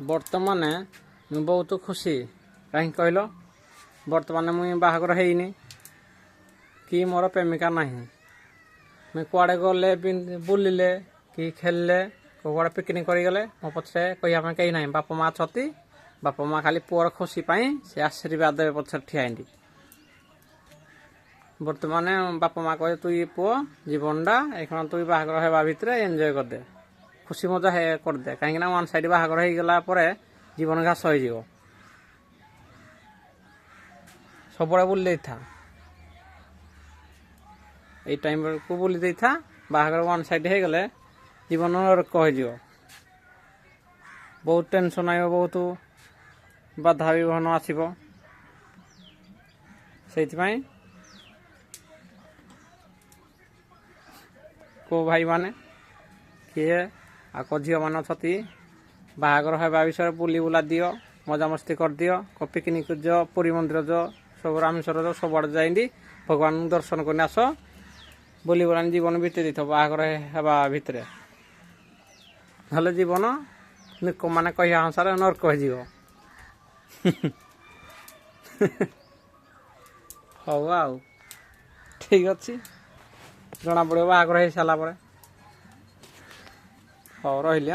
ବର୍ତ୍ତମାନ ମୁଁ ବହୁତ ଖୁସି କାହିଁକି କହିଲ ବର୍ତ୍ତମାନ ମୁଇଁ ବାହାଘର ହେଇନି କି ମୋର ପ୍ରେମିକା ନାହିଁ। ମୁଇଁ କୁଆଡ଼େ ଗଲେ ବୁଲିଲେ କି ଖେଳିଲେ କୁଆଡ଼େ ପିକନିକ୍ କରିଗଲେ ମୋ ପଛରେ କହିବା ପାଇଁ କେହି ନାହିଁ। ବାପା ମା ଅଛନ୍ତି। ବାପା ମା ଖାଲି ପୁଅର ଖୁସି ପାଇଁ ସେ ଆଶୀର୍ବାଦ ଦେବେ ପଛରେ ଠିଆ ହେଇନ୍ତି। ବର୍ତ୍ତମାନ ବାପା ମା କହେ ତୁଇ ପୁଅ ଜୀବନଟା ଏଇକ୍ଷଣ ତୁଇ ବାହାଘର ହେବା ଭିତରେ ଏନ୍ଜୟ କରିଦେ, ଖୁସି ମଜା କରିଦେ। କାହିଁକିନା ୱାନ୍ ସାଇଡ୍ ବାହାଘର ହେଇଗଲା ପରେ ଜୀବନ ଘାସ ହେଇଯିବ। ସବୁବେଳେ ବୁଲି ଦେଇଥା, ଏଇ ଟାଇମ୍ ବେଳକୁ ବୁଲି ଦେଇଥା। ବାହାଘର ୱାନ୍ ସାଇଡ୍ ହେଇଗଲେ ଜୀବନ ନରକ ହେଇଯିବ। ବହୁତ ଟେନସନ୍ ଆସିବ, ବହୁତ ବାଧା ବିଘ୍ନ ଆସିବ। ସେଇଥିପାଇଁ କେଉଁ ଭାଇମାନେ କିଏ ଆଉ କେଉଁ ଝିଅମାନେ ଅଛନ୍ତି ବାହାଘର ହେବା ବିଷୟରେ ବୁଲି ବୁଲା ଦିଅ, ମଜାମସ୍ତି କରିଦିଅ, ପିକନିକ୍ ଯାଅ, ପୁରୀ ମନ୍ଦିର ଯାଅ, ସବୁ ରାମେଶ୍ୱର ଯାଅ, ସବୁଆଡ଼େ ଯାଇକି ଭଗବାନଙ୍କୁ ଦର୍ଶନ କରି ଆସ। ବୁଲି ବୁଲାନି ଜୀବନ ବିତେଇ ଦେଇଥିବ ବାହାଘର ହେବା ଭିତରେ, ନହେଲେ ଜୀବନ ଲୋକମାନେ କହିବା ଅନୁସାରେ ନର୍କ ହେଇଯିବ। ହଉ ଆଉ ଠିକ୍ ଅଛି, ଜଣାପଡ଼ିବ ବାହାଘର ହେଇସାରିଲା ପରେ। ହଉ ରହିଲି।